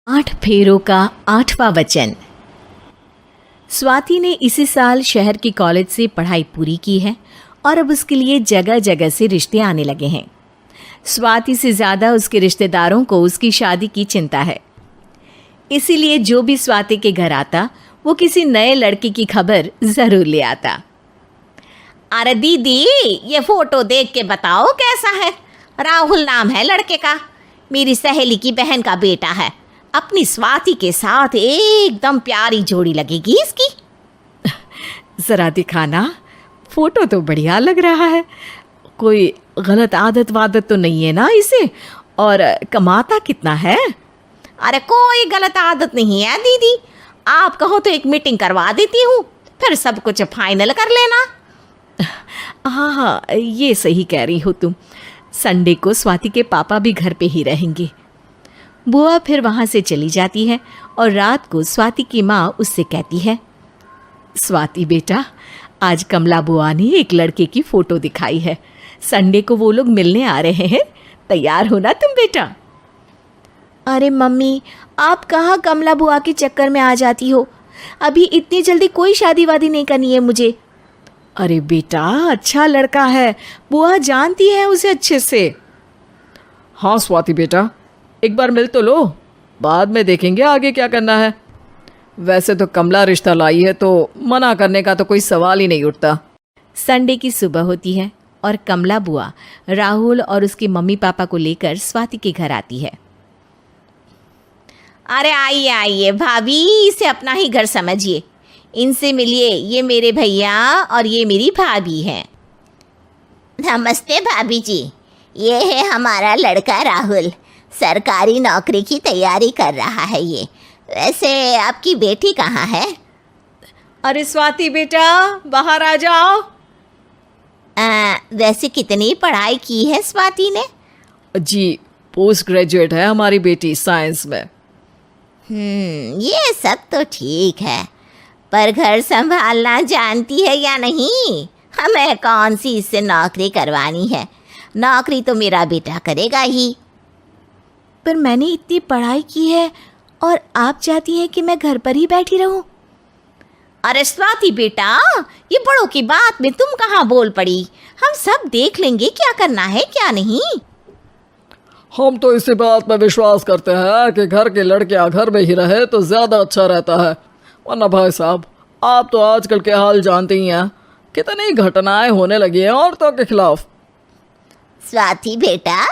8 फेरों का 8वां वचन। स्वाति ने इसी साल शहर के कॉलेज से पढ़ाई पूरी की है और अब उसके लिए जगह जगह से रिश्ते आने लगे हैं। स्वाति से ज़्यादा उसके रिश्तेदारों को उसकी शादी की चिंता है, इसीलिए जो भी स्वाति के घर आता वो किसी नए लड़के की खबर ज़रूर ले आता। अरे दीदी, ये फोटो देख के बताओ कैसा है। राहुल नाम है लड़के का, मेरी सहेली की बहन का बेटा है। अपनी स्वाति के साथ एकदम प्यारी जोड़ी लगेगी इसकी। ज़रा दिखाना, फोटो तो बढ़िया लग रहा है। कोई गलत आदत वादत तो नहीं है ना इसे? और कमाता कितना है? अरे कोई गलत आदत नहीं है दीदी, आप कहो तो एक मीटिंग करवा देती हूँ, फिर सब कुछ फाइनल कर लेना। हाँ हाँ, ये सही कह रही हो तुम। संडे को स्वाति के पापा भी घर पे ही रहेंगे। बुआ फिर वहाँ से चली जाती है और रात को स्वाति की माँ उससे कहती है, स्वाति बेटा, आज कमला बुआ ने एक लड़के की फ़ोटो दिखाई है। संडे को वो लोग मिलने आ रहे हैं, तैयार हो ना तुम बेटा? अरे मम्मी, आप कहाँ कमला बुआ के चक्कर में आ जाती हो? अभी इतनी जल्दी कोई शादी वादी नहीं करनी है मुझे। अरे बेटा, अच्छा लड़का है, बुआ जानती है उसे अच्छे से। हाँ स्वाति बेटा, एक बार मिल तो लो, बाद में देखेंगे आगे क्या करना है। वैसे तो कमला रिश्ता लाई है तो मना करने का तो कोई सवाल ही नहीं उठता। संडे की सुबह होती है और कमला बुआ राहुल और उसके मम्मी पापा को लेकर स्वाति के घर आती है। अरे आइए आइए भाभी, इसे अपना ही घर समझिए, इनसे मिलिए। ये मेरे भैया और ये मेरी भाभी हैं। नमस्ते भाभी जी, ये है हमारा लड़का राहुल, सरकारी नौकरी की तैयारी कर रहा है ये। वैसे आपकी बेटी कहाँ है? अरे स्वाति बेटा, बाहर आ जाओ। वैसे कितनी पढ़ाई की है स्वाति ने? जी, पोस्ट ग्रेजुएट है हमारी बेटी साइंस में। ये सब तो ठीक है, पर घर संभालना जानती है या नहीं? हमें कौन सी इससे नौकरी करवानी है, नौकरी तो मेरा बेटा करेगा ही। पर मैंने इतनी पढ़ाई की है और आप चाहती हैं कि मैं घर पर ही बैठी रहूं? अरे स्वाति बेटा, ये बड़ों की बात में तुम कहाँ बोल पड़ी? हम सब देख लेंगे क्या करना है क्या नहीं। हम तो इसी बात में विश्वास करते हैं कि घर के लड़के घर में ही रहे तो ज़्यादा अच्छा रहता है। वरना भाई साहब, आप तो आजकल के हाल जानते ही हैं, कितनी घटनाएं होने लगी हैं औरतों के खिलाफ। स्वाति बेटा,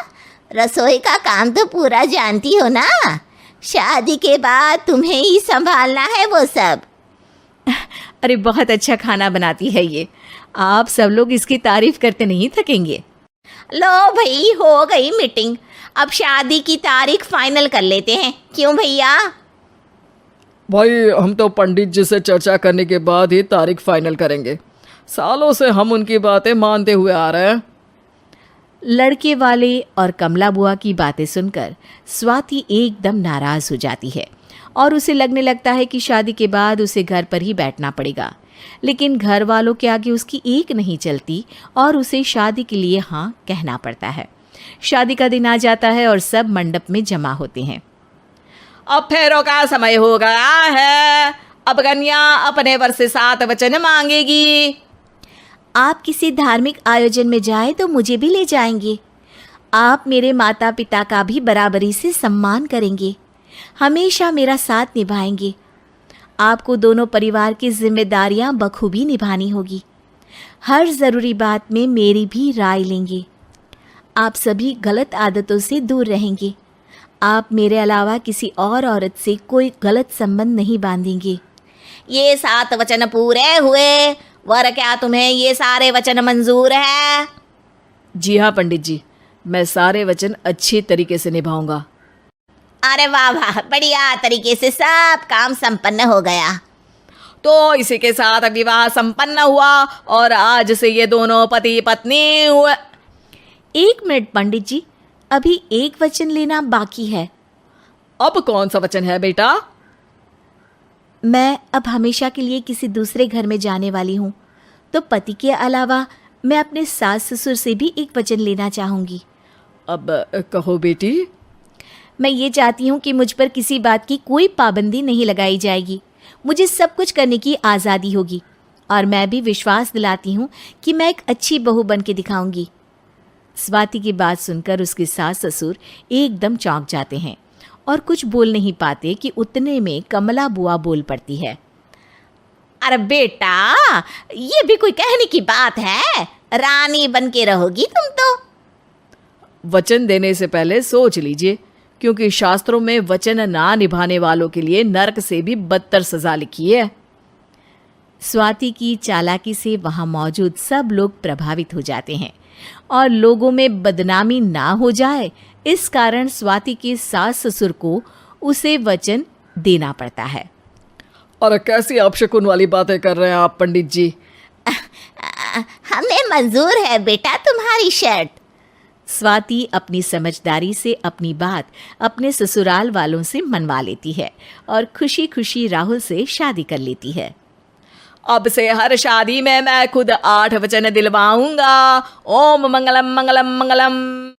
रसोई का काम तो पूरा जानती हो ना? शादी के बाद तुम्हें ही संभालना है वो सब। अरे बहुत अच्छा खाना बनाती है ये, आप सब लोग इसकी तारीफ करते नहीं थकेंगे। लो भाई, हो गई मीटिंग, अब शादी की तारीख फाइनल कर लेते हैं, क्यों भैया? भाई, हम तो पंडित जी से चर्चा करने के बाद ही तारीख फाइनल करेंगे। सालों से हम उनकी बातें मानते हुए आ रहे हैं। लड़के वाले और कमला बुआ की बातें सुनकर स्वाति एकदम नाराज़ हो जाती है और उसे लगने लगता है कि शादी के बाद उसे घर पर ही बैठना पड़ेगा। लेकिन घर वालों के आगे उसकी एक नहीं चलती और उसे शादी के लिए हाँ कहना पड़ता है। शादी का दिन आ जाता है और सब मंडप में जमा होते हैं। अब फेरों का समय हो गया है, अब कन्या अपने वर से 7 वचन मांगेगी। आप किसी धार्मिक आयोजन में जाएं तो मुझे भी ले जाएंगे। आप मेरे माता पिता का भी बराबरी से सम्मान करेंगे, हमेशा मेरा साथ निभाएंगे। आपको दोनों परिवार की जिम्मेदारियां बखूबी निभानी होगी। हर ज़रूरी बात में मेरी भी राय लेंगे। आप सभी गलत आदतों से दूर रहेंगे। आप मेरे अलावा किसी और औरत से कोई गलत संबंध नहीं बांधेंगे। ये 7 वचन पूरे हुए, वर क्या तुम्हें ये सारे वचन मंजूर है? जी हाँ पंडित जी, मैं सारे वचन अच्छी तरीके से निभाऊंगा। अरे वाह वाह, बढ़िया तरीके से सब काम संपन्न हो गया। तो इसी के साथ विवाह संपन्न हुआ और आज से ये दोनों पति पत्नी हुए। 1 मिनट पंडित जी, अभी एक वचन लेना बाकी है। अब कौन सा वचन है बेटा? मैं अब हमेशा के लिए किसी दूसरे घर में जाने वाली हूँ, तो पति के अलावा मैं अपने सास ससुर से भी एक वचन लेना चाहूँगी। अब कहो बेटी। मैं ये चाहती हूँ कि मुझ पर किसी बात की कोई पाबंदी नहीं लगाई जाएगी। मुझे सब कुछ करने की आज़ादी होगी और मैं भी विश्वास दिलाती हूँ कि मैं एक अच्छी बहू बन के दिखाऊंगी। स्वाति की बात सुनकर उसके सास ससुर एकदम चौंक जाते हैं और कुछ बोल नहीं पाते कि उतने में कमला बुआ बोल पड़ती है। अरे बेटा, ये भी कोई कहने की बात है? रानी बन के रहोगी तुम तो। वचन देने से पहले सोच लीजिए, क्योंकि शास्त्रों में वचन ना निभाने वालों के लिए नरक से भी बदतर सजा लिखी है। स्वाति की चालाकी से वहाँ मौजूद सब लोग प्रभावित हो जाते हैं और लोगों में बदनामी ना हो जाए, इस कारण स्वाति के सास ससुर को उसे वचन देना पड़ता है। अरे कैसी अपशकुन वाली बातें कर रहे हैं आप पंडित जी। हमें मंजूर है बेटा तुम्हारी शर्त। स्वाति अपनी समझदारी से अपनी बात अपने ससुराल वालों से मनवा लेती है और खुशी खुशी राहुल से शादी कर लेती है। अब से हर शादी में मैं खुद 8 वचन दिलवाऊंगा। ओम मंगलम मंगलम मंगलम।